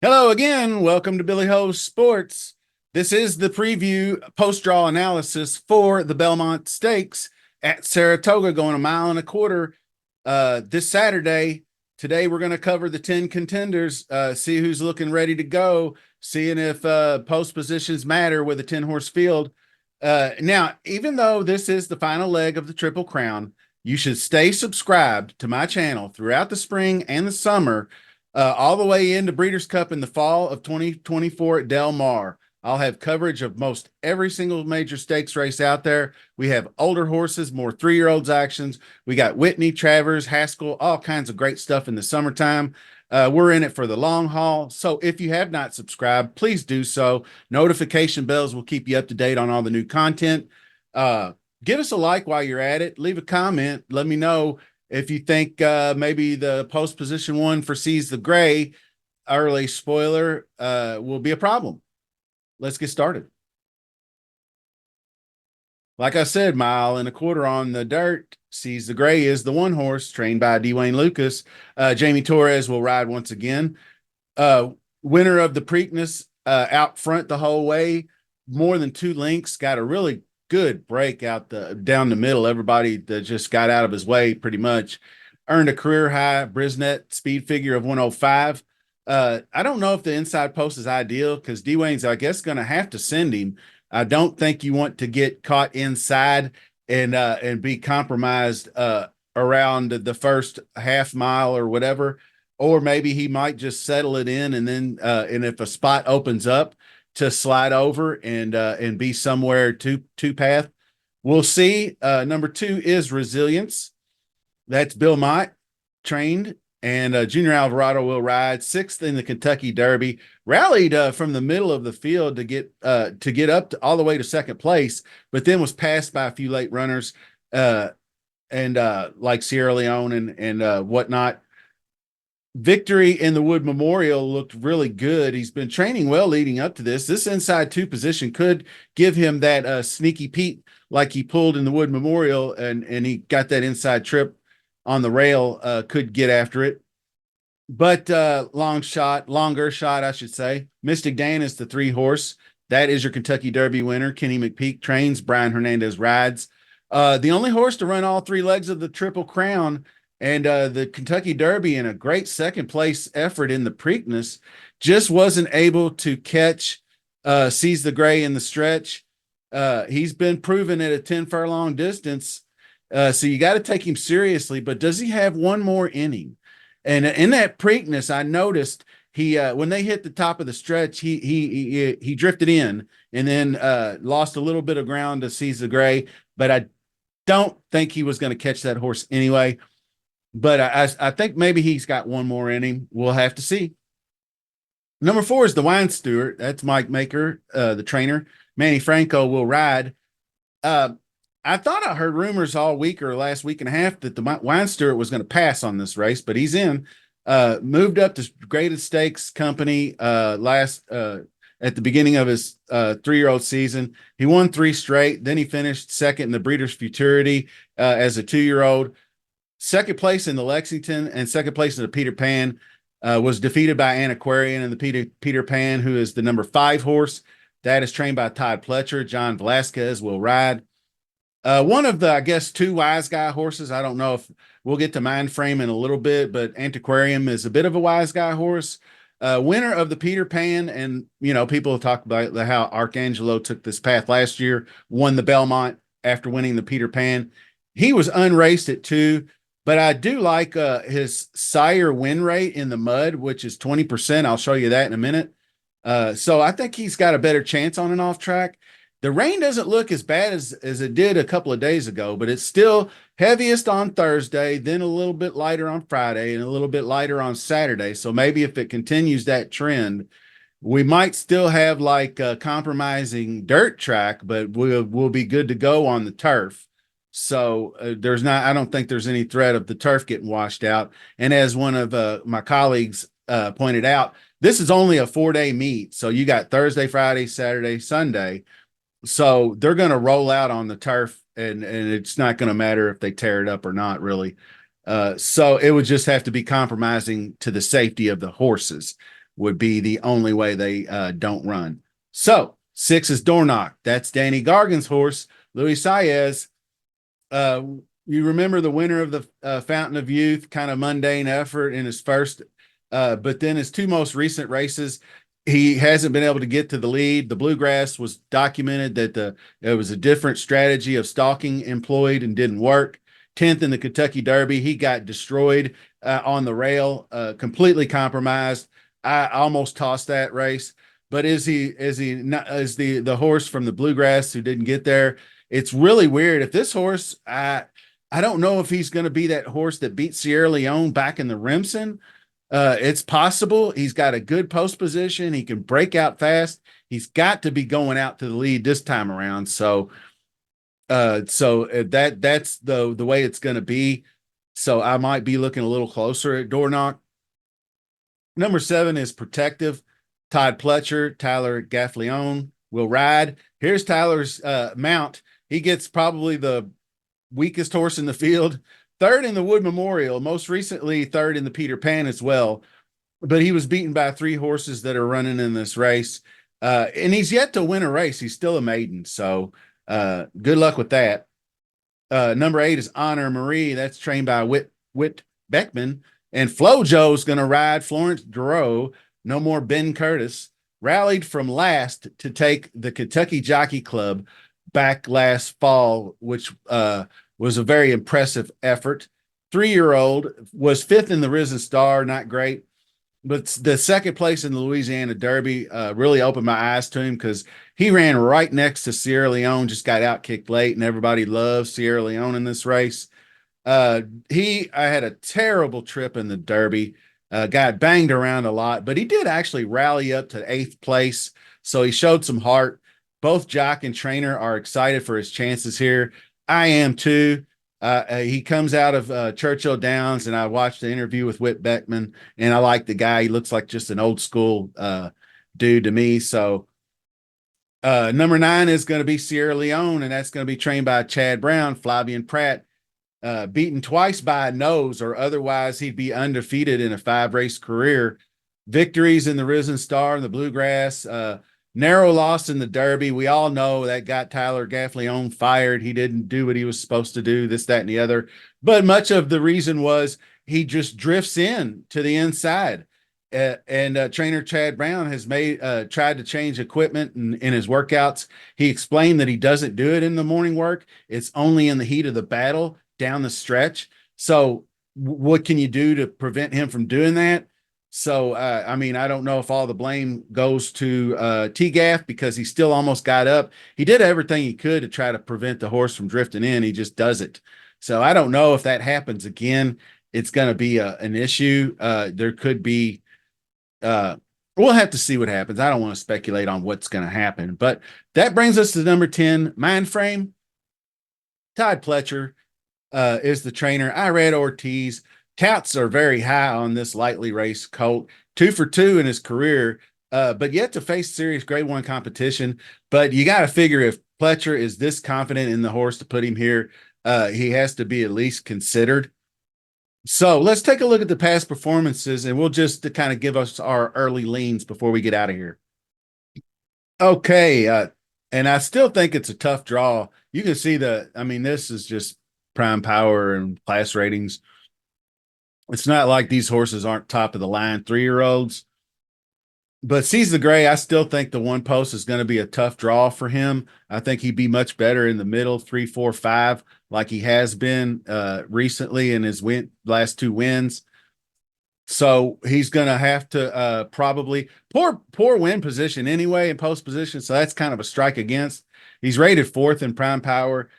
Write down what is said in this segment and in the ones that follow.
Hello again. Welcome to Billy Ho Sports. This is the preview post-draw analysis for the Belmont Stakes at Saratoga, going 1.25 miles this Saturday. Today we're going to cover the 10 contenders, see who's looking ready to go, seeing if post positions matter with a 10-horse field. Now, even though this is the final leg of the Triple Crown, you should stay subscribed to my channel throughout the spring and the summer, all the way into Breeders' Cup in the fall of 2024 at Del Mar. I'll have coverage of most every single major stakes race out there. We have older horses, more 3-year-olds actions. We got Whitney, Travers, Haskell, all kinds of great stuff in the summertime. We're in it for the long haul. So if you have not subscribed, please do so. Notification bells will keep you up to date on all the new content. Give us a like while you're at it. Leave a comment. Let me know if you think maybe the post position one for Seize the Gray early spoiler will be a problem. Let's get started. Like I said, 1.25 miles on the dirt. Seize the Gray is the one horse trained by Dwayne Lucas. Jamie Torres will ride once again. Winner of the Preakness, out front the whole way, more than 2 lengths, got a really good break out down the middle. Everybody that just got out of his way pretty much. Earned a career high Brisnet speed figure of 105. I don't know if the inside post is ideal because Dwayne's, I guess, going to have to send him. I don't think you want to get caught inside and be compromised around the first half mile or whatever. Or maybe he might just settle it in and then and if a spot opens up, to slide over and be somewhere two path. We'll see. Number 2 is Resilience. That's Belmont trained, and Junior Alvarado will ride 6th in the Kentucky Derby. Rallied from the middle of the field to get up to, all the way to 2nd place, but then was passed by a few late runners and like Sierra Leone and whatnot. Victory in the Wood Memorial looked really good. He's been training well leading up to this. This inside 2 position could give him that sneaky Pete like he pulled in the Wood Memorial, and he got that inside trip on the rail, could get after it. But longer shot, I should say. Mystic Dan is the 3 horse. That is your Kentucky Derby winner. Kenny McPeak trains. Brian Hernandez rides. The only horse to run all 3 legs of the Triple Crown and the Kentucky Derby in a great 2nd place effort in the Preakness, just wasn't able to catch Seize the Gray in the stretch. He's been proven at a 10 furlong distance, so you got to take him seriously. But does he have one more inning? And in that Preakness, I noticed he when they hit the top of the stretch, he drifted in and then lost a little bit of ground to Seize the Gray. But I don't think he was going to catch that horse anyway. But I think maybe he's got one more in him. We'll have to see. Number 4 is the Wine Steward. That's Mike Maker, the trainer. Manny Franco will ride. I thought I heard rumors all week or last week and a half that the Wine Steward was going to pass on this race, but he's in. Moved up to Graded Stakes Company at the beginning of his 3-year-old season. He won 3 straight. Then he finished 2nd in the Breeders' Futurity as a 2-year-old. 2nd place in the Lexington and 2nd place in the Peter Pan. Was defeated by Antiquarian in the Peter Pan, who is the number 5 horse. That is trained by Todd Pletcher. John Velasquez will ride. One of the, I guess, 2 wise guy horses. I don't know if we'll get to Mind Frame in a little bit, but Antiquarian is a bit of a wise guy horse. Winner of the Peter Pan, and, people talk about how Arcangelo took this path last year, won the Belmont after winning the Peter Pan. He was unraced at 2. But I do like his sire win rate in the mud, which is 20%. I'll show you that in a minute. So I think he's got a better chance on an off track. The rain doesn't look as bad as it did a couple of days ago, but it's still heaviest on Thursday, then a little bit lighter on Friday, and a little bit lighter on Saturday. So maybe if it continues that trend, we might still have like a compromising dirt track, but we'll be good to go on the turf. So I don't think there's any threat of the turf getting washed out. And as one of my colleagues pointed out, this is only a 4-day meet. So you got Thursday, Friday, Saturday, Sunday. So they're going to roll out on the turf, and it's not going to matter if they tear it up or not, really. So it would just have to be compromising to the safety of the horses, would be the only way they don't run. So 6 is Dornoch. That's Danny Gargan's horse, Luis Saez. Uh, you remember the winner of the Fountain of Youth, kind of mundane effort in his first, but then his 2 most recent races, he hasn't been able to get to the lead. The Bluegrass was documented that there was a different strategy of stalking employed and didn't work. 10th in the Kentucky Derby, he got destroyed on the rail, completely compromised. I almost tossed that race. But is the horse from the Bluegrass who didn't get there? It's really weird. If this horse, I don't know if he's going to be that horse that beat Sierra Leone back in the Remsen. It's possible. He's got a good post position. He can break out fast. He's got to be going out to the lead this time around. That's the way it's going to be. So I might be looking a little closer at Dornoch. Number 7 is Protective. Todd Pletcher, Tyler Gaffleone will ride. Here's Tyler's mount. He gets probably the weakest horse in the field. 3rd in the Wood Memorial, most recently 3rd in the Peter Pan as well. But he was beaten by 3 horses that are running in this race. And he's yet to win a race. He's still a maiden. So good luck with that. Number 8 is Honor Marie. That's trained by Whit Beckman. And Flojo's going to ride Florence Duro. No more Ben Curtis. Rallied from last to take the Kentucky Jockey Club back last fall, which was a very impressive effort. 3-year-old was 5th in the Risen Star, not great. But the 2nd place in the Louisiana Derby really opened my eyes to him because he ran right next to Sierra Leone, just got out kicked late, and everybody loves Sierra Leone in this race. I had a terrible trip in the Derby. Got banged around a lot, but he did actually rally up to 8th place. So he showed some heart. Both jock and trainer are excited for his chances here. I am too. He comes out of Churchill Downs, and I watched the interview with Whit Beckman, and I like the guy. He looks like just an old school dude to me. So number 9 is going to be Sierra Leone, and that's going to be trained by Chad Brown, Flavian Pratt. Beaten twice by a nose, or otherwise he'd be undefeated in a 5-race career. Victories in the Risen Star and the Bluegrass. Narrow loss in the Derby. We all know that got Tyler Gaffleone fired. He didn't do what he was supposed to do, this, that, and the other. But much of the reason was he just drifts in to the inside. Trainer Chad Brown has tried to change equipment in his workouts. He explained that he doesn't do it in the morning work. It's only in the heat of the battle down the stretch. So what can you do to prevent him from doing that? So, I mean, I don't know if all the blame goes to T-Gaff because he still almost got up. He did everything he could to try to prevent the horse from drifting in. He just doesn't. So I don't know if that happens again. It's going to be an issue. There could be, we'll have to see what happens. I don't want to speculate on what's going to happen, but that brings us to number 10, Mindframe. Todd Pletcher is the trainer. I read Ortiz. Touts are very high on this lightly raced colt. 2 for 2 in his career, but yet to face serious grade 1 competition. But you got to figure if Pletcher is this confident in the horse to put him here, he has to be at least considered. So let's take a look at the past performances, and we'll just to kind of give us our early leans before we get out of here. Okay, and I still think it's a tough draw. You can see this is just prime power and class ratings. It's not like these horses aren't top of the line 3-year-olds. But Seize the Gray, I still think the 1 post is going to be a tough draw for him. I think he'd be much better in the middle, 3, 4, 5, like he has been recently in his last 2 wins. So he's going to have to probably poor win position anyway in post position. So that's kind of a strike against. He's rated 4th in prime power.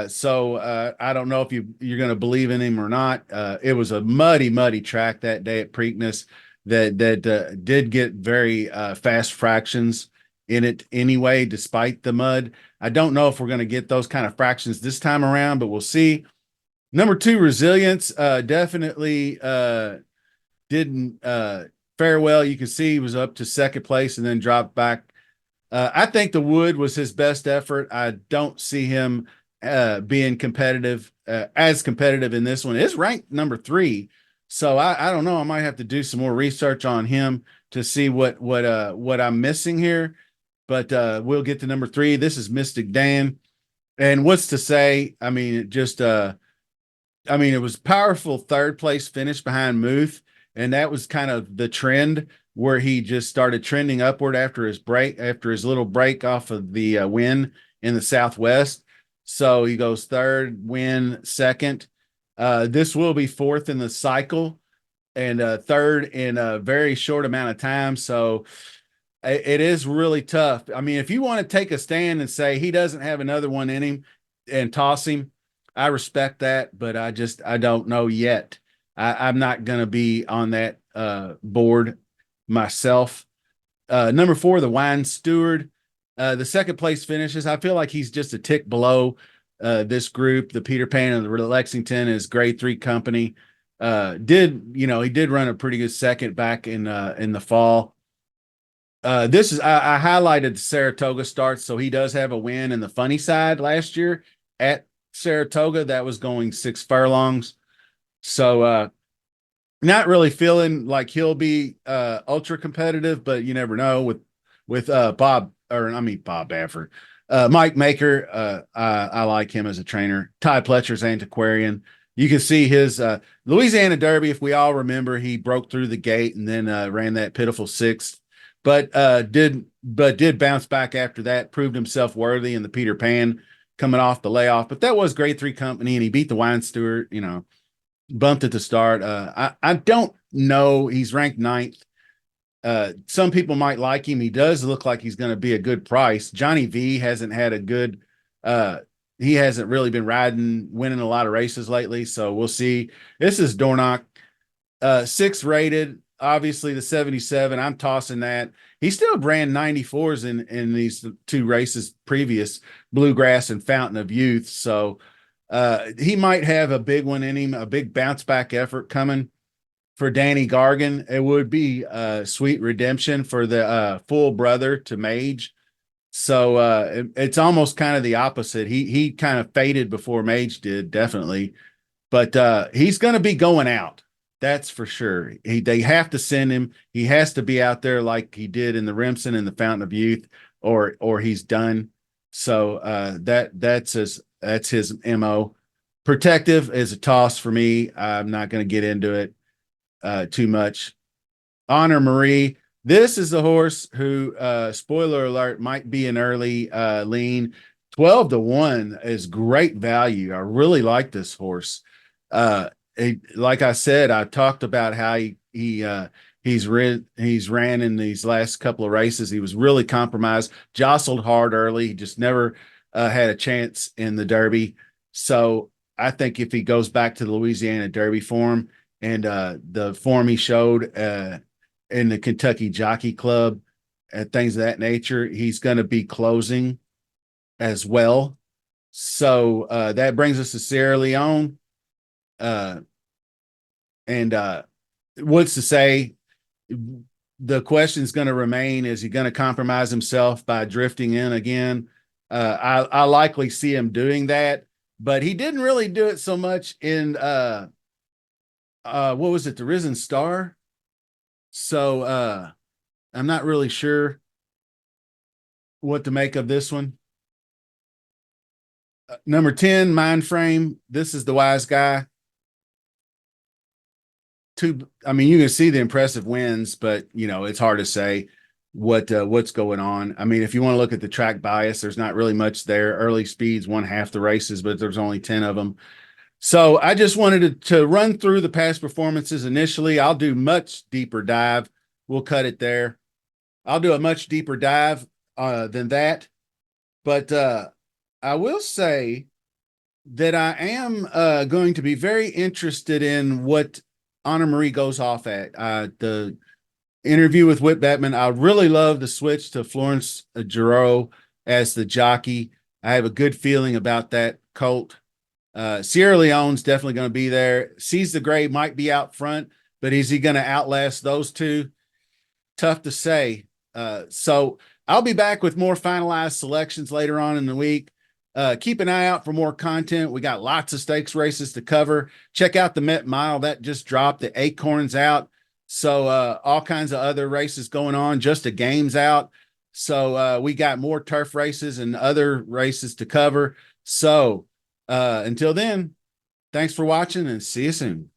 So I don't know if you're going to believe in him or not. It was a muddy track that day at Preakness that did get very fast fractions in it anyway, despite the mud. I don't know if we're going to get those kind of fractions this time around, but we'll see. Number 2, Resilience, definitely didn't fare well. You can see he was up to 2nd place and then dropped back I think the Wood was his best effort. I don't see him being competitive, as competitive in this one. It's ranked number 3, so I don't know. I might have to do some more research on him to see what I'm missing here. But we'll get to number 3. This is Mystic Dan, and what's to say? I mean, it was powerful third place finish behind Muth, and that was kind of the trend where he just started trending upward after his little break off of the win in the Southwest. So he goes third, win second. This will be fourth in the cycle and third in a very short amount of time. So it is really tough. I mean, if you want to take a stand and say he doesn't have another one in him and toss him, I respect that, but I don't know yet. I'm not going to be on that board myself. Number 4, the Wine Steward. The second place finishes. I feel like he's just a tick below this group. The Peter Pan and the Lexington is grade 3 company. He did run a pretty good second back in the fall. This is I highlighted the Saratoga starts, so he does have a win in the funny side last year at Saratoga. That was going 6 furlongs. So not really feeling like he'll be ultra competitive, but you never know with Bob Baffert. Mike Maker, I like him as a trainer. Ty Pletcher's Antiquarian. You can see his Louisiana Derby, if we all remember, he broke through the gate and then ran that pitiful 6th. But did bounce back after that, proved himself worthy in the Peter Pan coming off the layoff. But that was grade 3 company, and he beat the Wine Steward, bumped at the start. I don't know. He's ranked 9th. Some people might like him. He does look like he's going to be a good price. Johnny V hasn't had a good he hasn't really been winning a lot of races lately. So we'll see. This is Dornock, 6th rated. Obviously, the 77, I'm tossing that. He still ran 94s in these 2 races previous, Bluegrass and Fountain of Youth. So he might have a big one in him, a big bounce back effort coming for Danny Gargan. It would be sweet redemption for the full brother to Mage. So it's almost kind of the opposite. He kind of faded before Mage did, definitely. But he's going to be going out. That's for sure. They have to send him. He has to be out there like he did in the Remsen and the Fountain of Youth, or he's done. So that's his MO. Protective is a toss for me. I'm not going to get into it too much. Honor Marie. This is a horse who, spoiler alert, might be an early lean. 12-1 is great value. I really like this horse. Like I said, I talked about how he's ran in these last couple of races. He was really compromised, jostled hard early. He just never had a chance in the Derby. So I think if he goes back to the Louisiana Derby form and the form he showed in the Kentucky Jockey Club and things of that nature, he's going to be closing as well. So that brings us to Sierra Leone. And what's to say? The question is going to remain: is he going to compromise himself by drifting in again? I likely see him doing that, but he didn't really do it so much in what was it, the Risen Star? So I'm not really sure what to make of this one. Number 10, Mind Frame. This is the Wise Guy. You can see the impressive wins, but it's hard to say what's going on. I mean, if you want to look at the track bias, there's not really much there. Early speeds won half the races, but there's only 10 of them. So I just wanted to run through the past performances initially. I'll do much deeper dive. We'll cut it there. I'll do a much deeper dive than that. But I will say that I am going to be very interested in what Honor Marie goes off at. The interview with Whit Bettman, I really love the switch to Florence Giroux as the jockey. I have a good feeling about that colt. Sierra Leone's definitely going to be there. Seize the Gray might be out front, but is he going to outlast those two? Tough to say. So I'll be back with more finalized selections later on in the week. Keep an eye out for more content. We got lots of stakes races to cover. Check out the Met Mile that just dropped. The Acorns out. So all kinds of other races going on. Just a game's out. So we got more turf races and other races to cover. So until then, thanks for watching and see you soon.